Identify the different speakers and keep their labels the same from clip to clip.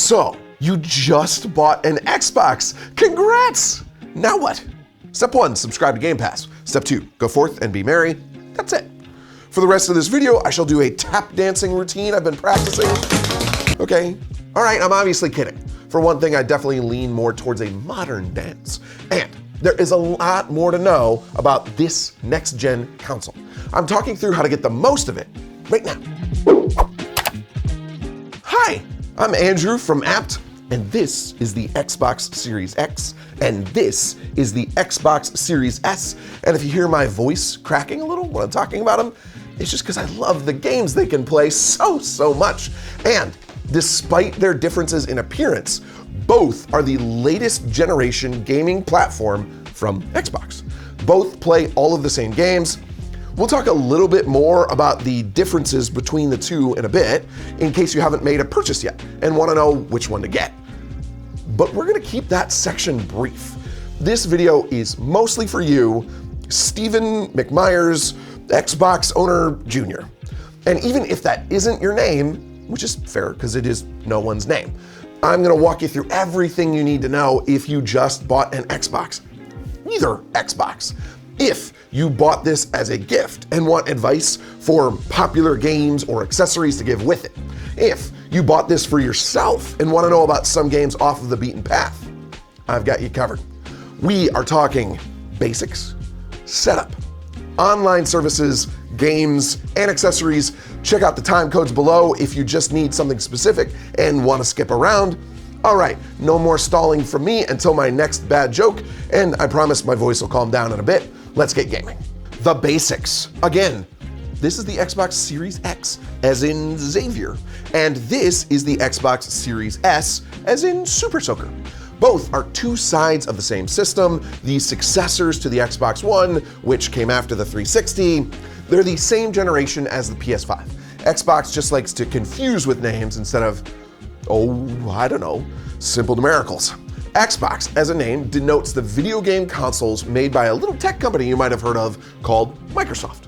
Speaker 1: So, you just bought an Xbox. Congrats! Now what? Step 1, subscribe to Game Pass. Step 2, go forth and be merry. That's it. For the rest of this video, I shall do a tap dancing routine I've been practicing. Okay, all right, I'm obviously kidding. For one thing, I definitely lean more towards a modern dance. And there is a lot more to know about this next-gen console. I'm talking through how to get the most of it right now. Hi, I'm Andrew from Apt, and this is the Xbox Series X, and this is the Xbox Series S. And if you hear my voice cracking a little when I'm talking about them, it's just because I love the games they can play so much. And despite their differences in appearance, both are the latest generation gaming platform from Xbox. Both play all of the same games. We'll talk a little bit more about the differences between the two in a bit, in case you haven't made a purchase yet and want to know which one to get. But we're going to keep that section brief. This video is mostly for you, Stephen McMyers, Xbox owner Jr. And even if that isn't your name, which is fair because it is no one's name, I'm going to walk you through everything you need to know if you just bought an Xbox. Either Xbox. If you bought this as a gift and want advice for popular games or accessories to give with it. If you bought this for yourself and want to know about some games off of the beaten path, I've got you covered. We are talking basics, setup, online services, games, and accessories. Check out the time codes below if you just need something specific and want to skip around. All right, no more stalling from me until my next bad joke, and I promise my voice will calm down in a bit. Let's get gaming. The basics. Again, this is the Xbox Series X, as in Xavier, and this is the Xbox Series S, as in Super Soaker. Both are two sides of the same system, the successors to the Xbox One, which came after the 360. They're the same generation as the PS5. Xbox just likes to confuse with names instead of, I don't know, simple numericals. Xbox, as a name, denotes the video game consoles made by a little tech company you might have heard of called Microsoft.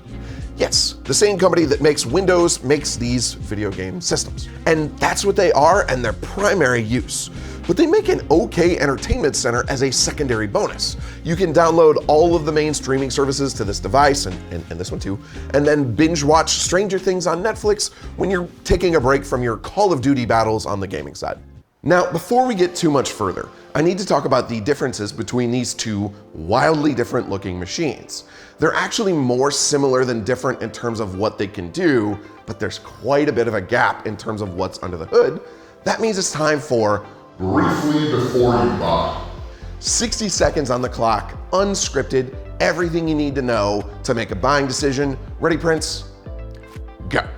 Speaker 1: Yes, the same company that makes Windows makes these video game systems. And that's what they are and their primary use. But they make an okay entertainment center as a secondary bonus. You can download all of the main streaming services to this device, and this one too, and then binge watch Stranger Things on Netflix when you're taking a break from your Call of Duty battles on the gaming side. Now, before we get too much further, I need to talk about the differences between these two wildly different looking machines. They're actually more similar than different in terms of what they can do, but there's quite a bit of a gap in terms of what's under the hood. That means it's time for Briefly Before You Buy. 60 seconds on the clock, unscripted, everything you need to know to make a buying decision. Ready, Prince? Go.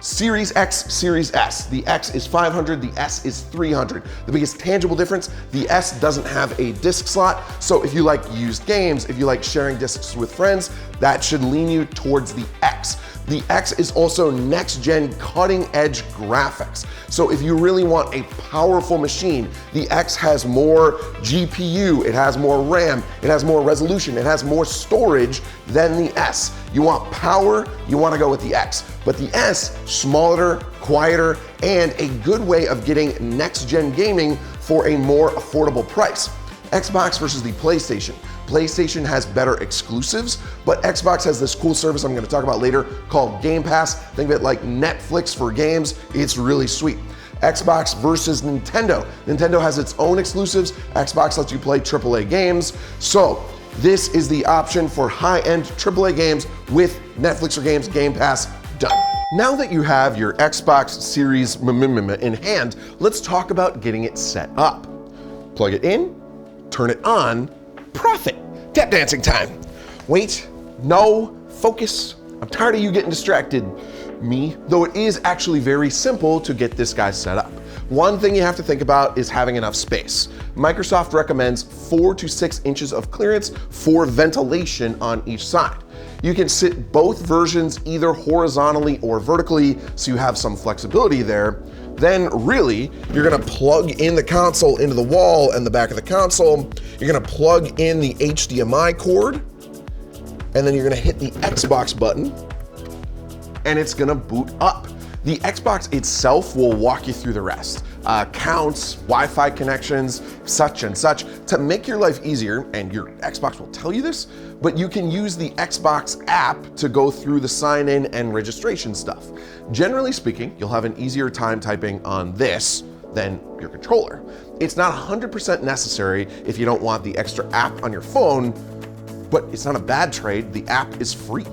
Speaker 1: Series X, Series S. The X is 500, the S is 300. The biggest tangible difference, the S doesn't have a disc slot, so if you like used games, if you like sharing discs with friends, that should lean you towards the X. The X is also next-gen cutting-edge graphics. So if you really want a powerful machine, the X has more GPU, it has more RAM, it has more resolution, it has more storage than the S. You want power, you want to go with the X. But the S, smaller, quieter, and a good way of getting next-gen gaming for a more affordable price. Xbox versus the PlayStation. PlayStation has better exclusives, but Xbox has this cool service I'm going to talk about later called Game Pass. Think of it like Netflix for games. It's really sweet. Xbox versus Nintendo. Nintendo has its own exclusives. Xbox lets you play AAA games. So this is the option for high-end AAA games with Netflix for games, Game Pass, done. Now that you have your Xbox Series in hand, let's talk about getting it set up. Plug it in, turn it on, profit. Tap dancing time. Wait, no, focus. I'm tired of you getting distracted. Me, though it is actually very simple to get this guy set up. One thing you have to think about is having enough space. Microsoft recommends 4 to 6 inches of clearance for ventilation on each side. You can sit both versions either horizontally or vertically, so you have some flexibility there. Then really, you're gonna plug in the console into the wall and the back of the console. You're gonna plug in the HDMI cord, and then you're gonna hit the Xbox button, and it's gonna boot up. The Xbox itself will walk you through the rest. accounts, Wi-Fi connections, such and such. To make your life easier, and your Xbox will tell you this, but you can use the Xbox app to go through the sign-in and registration stuff. Generally speaking, you'll have an easier time typing on this than your controller. It's not 100% necessary if you don't want the extra app on your phone, but it's not a bad trade. The app is free.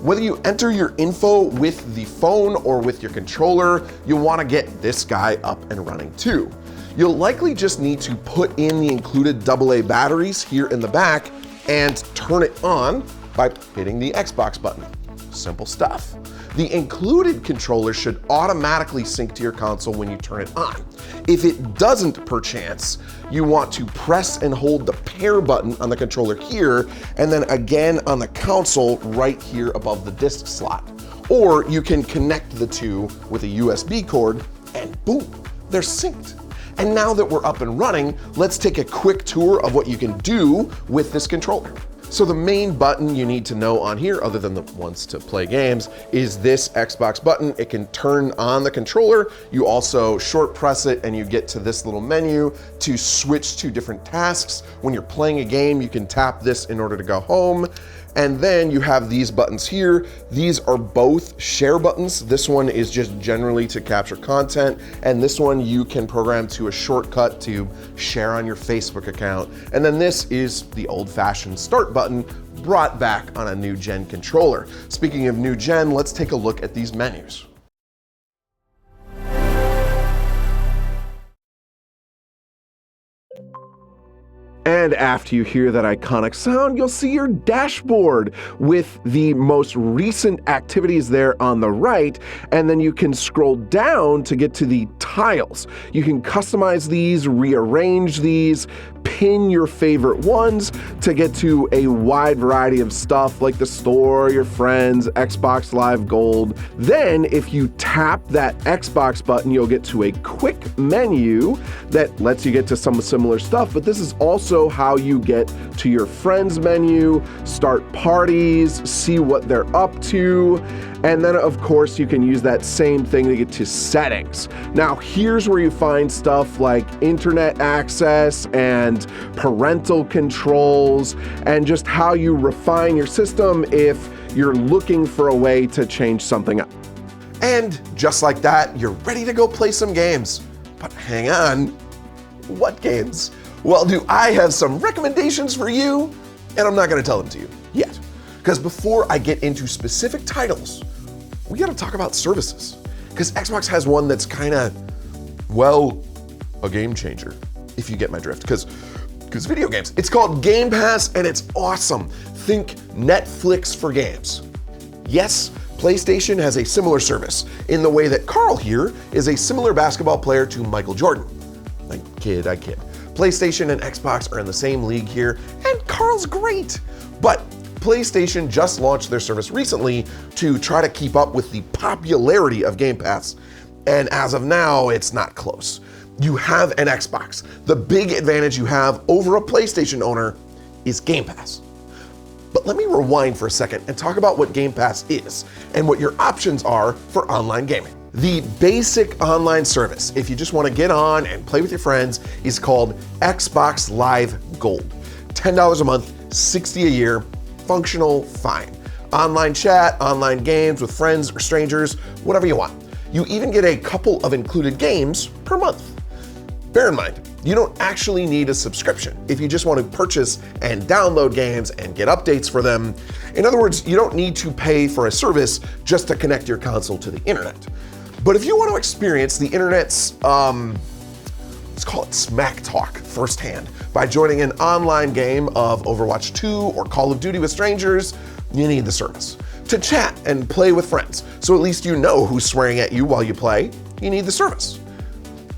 Speaker 1: Whether you enter your info with the phone or with your controller, you'll want to get this guy up and running too. You'll likely just need to put in the included AA batteries here in the back and turn it on by hitting the Xbox button. Simple stuff. The included controller should automatically sync to your console when you turn it on. If it doesn't, perchance, you want to press and hold the pair button on the controller here, and then again on the console right here above the disc slot. Or you can connect the two with a USB cord, and boom, they're synced. And now that we're up and running, let's take a quick tour of what you can do with this controller. So the main button you need to know on here, other than the ones to play games, is this Xbox button. It can turn on the controller. You also short press it and you get to this little menu to switch to different tasks. When you're playing a game, you can tap this in order to go home. And then you have these buttons here. These are both share buttons. This one is just generally to capture content, and this one you can program to a shortcut to share on your Facebook account. And then this is the old-fashioned start button brought back on a new gen controller. Speaking of new gen, let's take a look at these menus. And after you hear that iconic sound, you'll see your dashboard with the most recent activities there on the right, and then you can scroll down to get to the tiles. You can customize these, rearrange these, pin your favorite ones to get to a wide variety of stuff like the store, your friends, Xbox Live Gold. Then if you tap that Xbox button, you'll get to a quick menu that lets you get to some similar stuff, but this is also how you get to your friends menu, start parties, see what they're up to, and then of course you can use that same thing to get to settings. Now here's where you find stuff like internet access and parental controls and just how you refine your system if you're looking for a way to change something up. And just like that, you're ready to go play some games. But hang on, what games? Well, do I have some recommendations for you? And I'm not gonna tell them to you yet. Because before I get into specific titles, we gotta talk about services. Because Xbox has one that's kinda, well, a game changer, if you get my drift. Because video games. It's called Game Pass and it's awesome. Think Netflix for games. Yes, PlayStation has a similar service in the way that Carl here is a similar basketball player to Michael Jordan. I kid. PlayStation and Xbox are in the same league here, and Carl's great. But PlayStation just launched their service recently to try to keep up with the popularity of Game Pass, and as of now, it's not close. You have an Xbox. The big advantage you have over a PlayStation owner is Game Pass. But let me rewind for a second and talk about what Game Pass is and what your options are for online gaming. The basic online service, if you just want to get on and play with your friends, is called Xbox Live Gold. $10 a month, $60 a year, functional, fine. Online chat, online games with friends or strangers, whatever you want. You even get a couple of included games per month. Bear in mind, you don't actually need a subscription if you just want to purchase and download games and get updates for them. In other words, you don't need to pay for a service just to connect your console to the internet. But if you want to experience the internet's, let's call it smack talk firsthand by joining an online game of Overwatch 2 or Call of Duty with strangers, you need the service. To chat and play with friends, so at least you know who's swearing at you while you play, you need the service.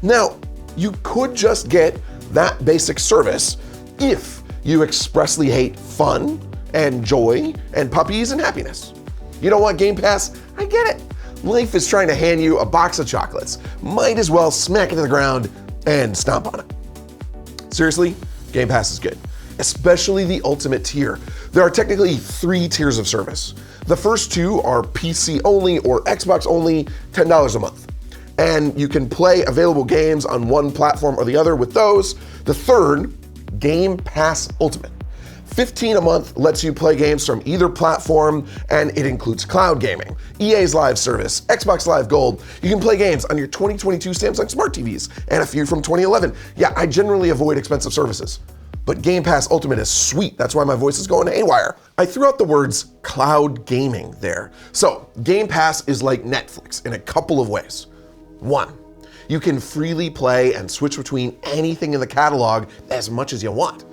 Speaker 1: Now, you could just get that basic service if you expressly hate fun and joy and puppies and happiness. You don't want Game Pass? I get it. Life is trying to hand you a box of chocolates. Might as well smack it to the ground and stomp on it. Seriously, Game Pass is good, especially the ultimate tier. There are technically 3 tiers of service. The first 2 are PC only or Xbox only, $10 a month. and you can play available games on one platform or the other with those. The third, Game Pass Ultimate. $15 a month lets you play games from either platform, and it includes cloud gaming, EA's live service, Xbox Live Gold. You can play games on your 2022 Samsung Smart TVs and a few from 2011. Yeah, I generally avoid expensive services, but Game Pass Ultimate is sweet. That's why my voice is going haywire. I threw out the words cloud gaming there. So Game Pass is like Netflix in a couple of ways. One, you can freely play and switch between anything in the catalog as much as you want.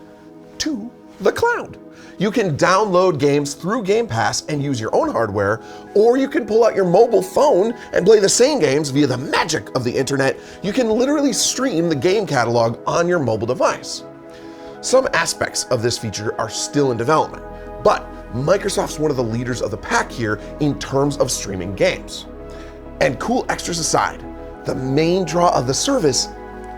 Speaker 1: Two, the cloud. You can download games through Game Pass and use your own hardware, or you can pull out your mobile phone and play the same games via the magic of the internet. You can literally stream the game catalog on your mobile device. Some aspects of this feature are still in development, but Microsoft's one of the leaders of the pack here in terms of streaming games. And cool extras aside, the main draw of the service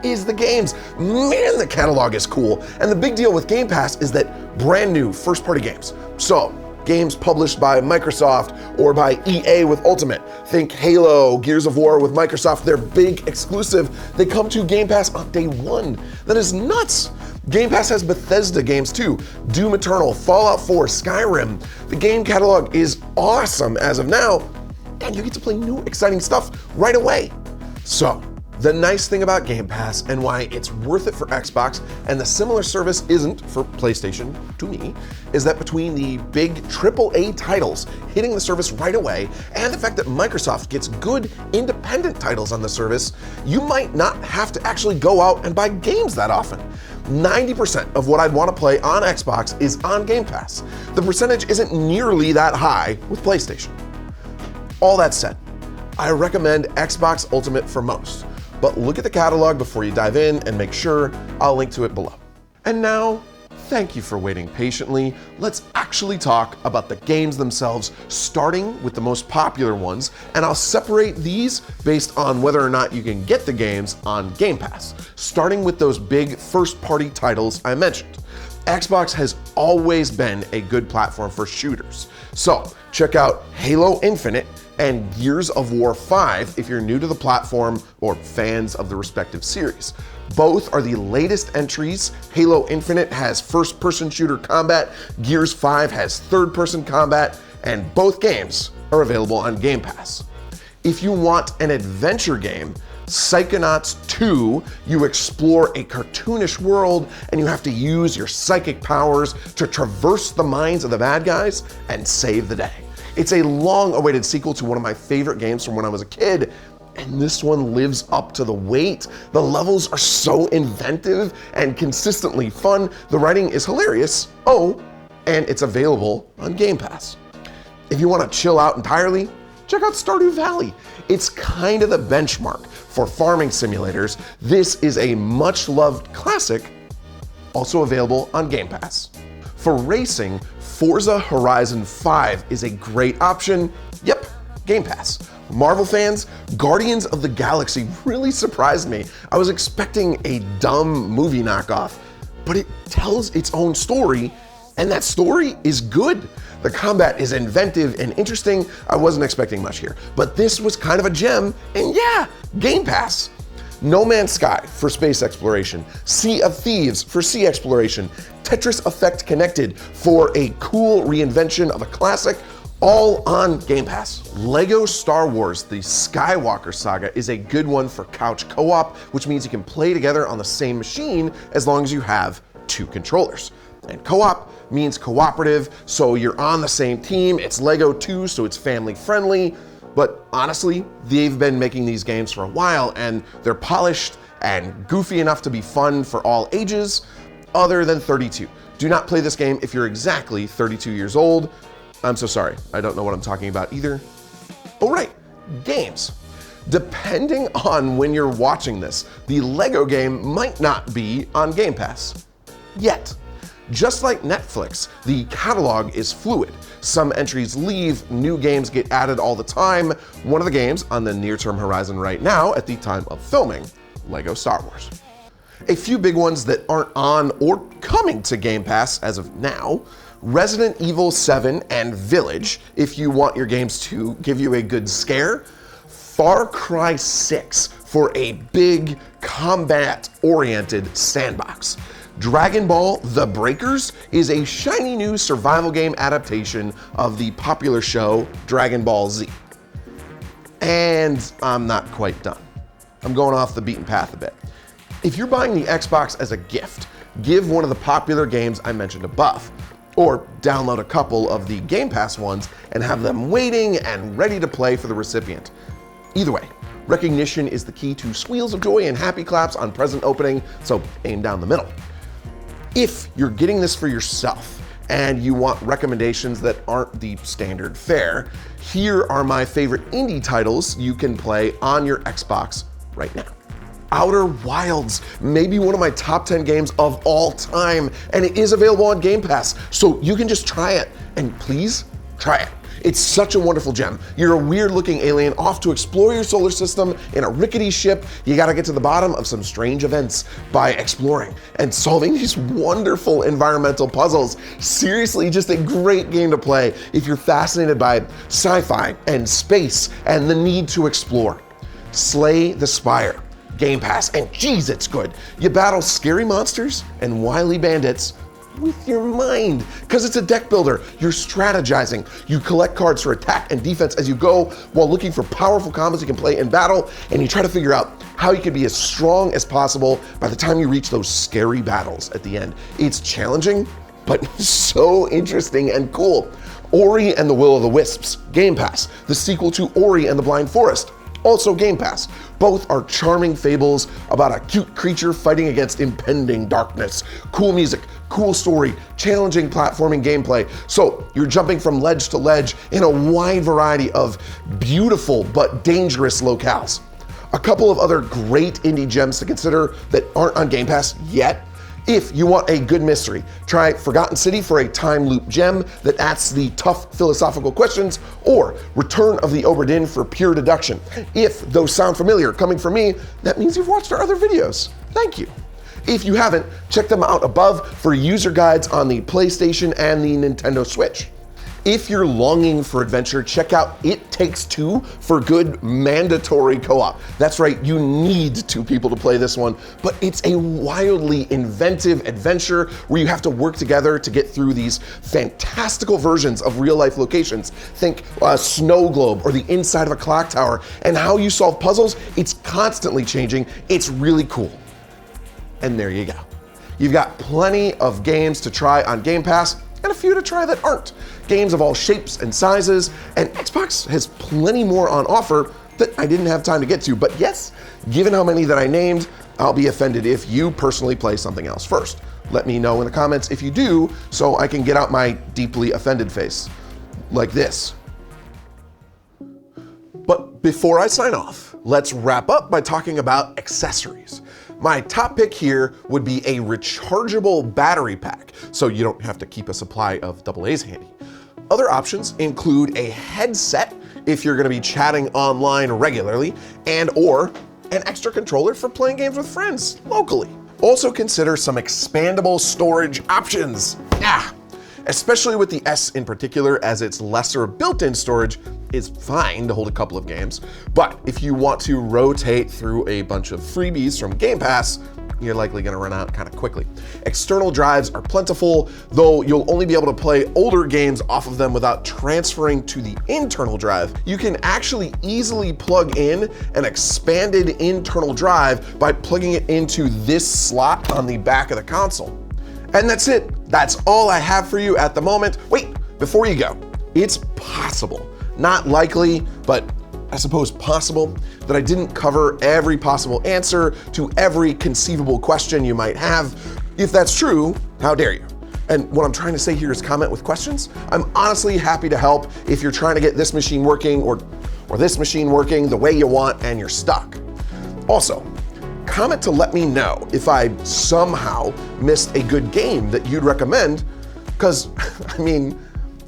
Speaker 1: is the games. Man, the catalog is cool. And the big deal with Game Pass is that brand new first-party games. So, games published by Microsoft or by EA with Ultimate. Think Halo, Gears of War with Microsoft, their big exclusive. They come to Game Pass on day one. That is nuts. Game Pass has Bethesda games too. Doom Eternal, Fallout 4, Skyrim. The game catalog is awesome as of now, and you get to play new exciting stuff right away. So, the nice thing about Game Pass and why it's worth it for Xbox and the similar service isn't for PlayStation to me is that between the big AAA titles hitting the service right away and the fact that Microsoft gets good independent titles on the service, you might not have to actually go out and buy games that often. 90% of what I'd want to play on Xbox is on Game Pass. The percentage isn't nearly that high with PlayStation. All that said, I recommend Xbox Ultimate for most. But look at the catalog before you dive in and make sure. I'll link to it below. And now, thank you for waiting patiently. Let's actually talk about the games themselves, starting with the most popular ones, and I'll separate these based on whether or not you can get the games on Game Pass, starting with those big first-party titles I mentioned. Xbox has always been a good platform for shooters. So check out Halo Infinite and Gears of War 5 if you're new to the platform or fans of the respective series. Both are the latest entries. Halo Infinite has first-person shooter combat, Gears 5 has third-person combat, and both games are available on Game Pass. If you want an adventure game, Psychonauts 2, you explore a cartoonish world and you have to use your psychic powers to traverse the minds of the bad guys and save the day. It's a long-awaited sequel to one of my favorite games from when I was a kid, and this one lives up to the wait. The levels are so inventive and consistently fun. The writing is hilarious. Oh, and it's available on Game Pass. If you want to chill out entirely, check out Stardew Valley. It's kind of the benchmark for farming simulators. This is a much-loved classic, also available on Game Pass. For racing, Forza Horizon 5 is a great option. Yep, Game Pass. Marvel fans, Guardians of the Galaxy really surprised me. I was expecting a dumb movie knockoff, but it tells its own story, and that story is good. The combat is inventive and interesting. I wasn't expecting much here, but this was kind of a gem, and yeah, Game Pass. No Man's Sky for space exploration, Sea of Thieves for sea exploration, Tetris Effect Connected for a cool reinvention of a classic, all on Game Pass. Lego Star Wars: The Skywalker Saga is a good one for couch co-op, which means you can play together on the same machine as long as you have two controllers. And co-op means cooperative, so you're on the same team. It's Lego too, so it's family friendly. But honestly, they've been making these games for a while, and they're polished and goofy enough to be fun for all ages, other than 32. Do not play this game if you're exactly 32 years old. I'm so sorry, I don't know what I'm talking about either. Oh right, games. Depending on when you're watching this, the Lego game might not be on Game Pass yet. Just like Netflix, the catalog is fluid. Some entries leave, new games get added all the time. One of the games on the near-term horizon right now at the time of filming, Lego Star Wars. A few big ones that aren't on or coming to Game Pass as of now: Resident Evil 7 and Village, if you want your games to give you a good scare. Far Cry 6 for a big combat-oriented sandbox. Dragon Ball: The Breakers is a shiny new survival game adaptation of the popular show Dragon Ball Z. And I'm not quite done. I'm going off the beaten path a bit. If you're buying the Xbox as a gift, give one of the popular games I mentioned above, or download a couple of the Game Pass ones and have them waiting and ready to play for the recipient. Either way, recognition is the key to squeals of joy and happy claps on present opening, so aim down the middle. If you're getting this for yourself and you want recommendations that aren't the standard fare, here are my favorite indie titles you can play on your Xbox right now. Outer Wilds may be one of my top 10 games of all time, and it is available on Game Pass, so you can just try it, and please try it. It's such a wonderful gem. You're a weird-looking alien off to explore your solar system in a rickety ship. You gotta get to the bottom of some strange events by exploring and solving these wonderful environmental puzzles. Seriously, just a great game to play if you're fascinated by sci-fi and space and the need to explore. Slay the Spire, Game Pass, and geez, it's good. You battle scary monsters and wily bandits with your mind, because it's a deck builder. You're strategizing. You collect cards for attack and defense as you go while looking for powerful combos you can play in battle, and you try to figure out how you can be as strong as possible by the time you reach those scary battles at the end. It's challenging, but so interesting and cool. Ori and the Will of the Wisps, Game Pass, the sequel to Ori and the Blind Forest, also Game Pass. Both are charming fables about a cute creature fighting against impending darkness. Cool music, cool story, challenging platforming gameplay. So you're jumping from ledge to ledge in a wide variety of beautiful but dangerous locales. A couple of other great indie gems to consider that aren't on Game Pass yet. If you want a good mystery, try Forgotten City for a time loop gem that asks the tough philosophical questions, or Return of the Obra Dinn for pure deduction. If those sound familiar coming from me, that means you've watched our other videos. Thank you. If you haven't, check them out above for user guides on the PlayStation and the Nintendo Switch. If you're longing for adventure, check out It Takes Two for good mandatory co-op. That's right, you need two people to play this one, but it's a wildly inventive adventure where you have to work together to get through these fantastical versions of real-life locations. Think a snow globe or the inside of a clock tower, and how you solve puzzles, it's constantly changing. It's really cool. And there you go. You've got plenty of games to try on Game Pass, and a few to try that aren't. Games of all shapes and sizes, and Xbox has plenty more on offer that I didn't have time to get to. But yes, given how many that I named, I'll be offended if you personally play something else first. Let me know in the comments if you do, so I can get out my deeply offended face. Like this. But before I sign off, let's wrap up by talking about accessories. My top pick here would be a rechargeable battery pack, so you don't have to keep a supply of AA's handy. Other options include a headset if you're going to be chatting online regularly, and or an extra controller for playing games with friends locally. Also consider some expandable storage options. Especially with the S in particular, as its lesser built-in storage is fine to hold a couple of games. But if you want to rotate through a bunch of freebies from Game Pass, you're likely going to run out kind of quickly. External drives are plentiful, though you'll only be able to play older games off of them without transferring to the internal drive. You can actually easily plug in an expanded internal drive by plugging it into this slot on the back of the console. And that's it. That's all I have for you at the moment. Wait, before you go, it's possible, not likely, but I suppose possible, that I didn't cover every possible answer to every conceivable question you might have. If that's true, how dare you? And what I'm trying to say here is comment with questions. I'm honestly happy to help if you're trying to get this machine working or this machine working the way you want and you're stuck. Also, comment to let me know if I somehow missed a good game that you'd recommend, because, I mean,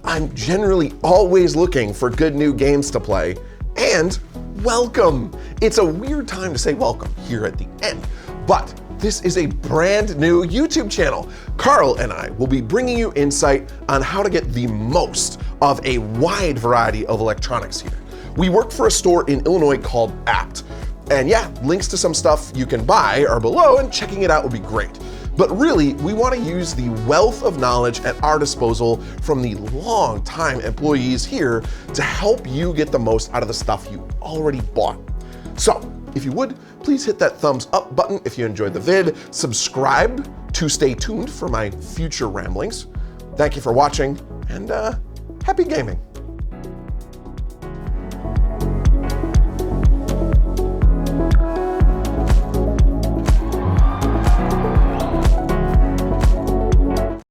Speaker 1: I'm generally always looking for good new games to play. And welcome! It's a weird time to say welcome here at the end, but this is a brand new YouTube channel. Carl and I will be bringing you insight on how to get the most of a wide variety of electronics here. We work for a store in Illinois called Apt. And yeah, links to some stuff you can buy are below, and checking it out would be great. But really, we want to use the wealth of knowledge at our disposal from the long-time employees here to help you get the most out of the stuff you already bought. So, if you would, please hit that thumbs up button if you enjoyed the vid, subscribe to stay tuned for my future ramblings. Thank you for watching, and happy gaming.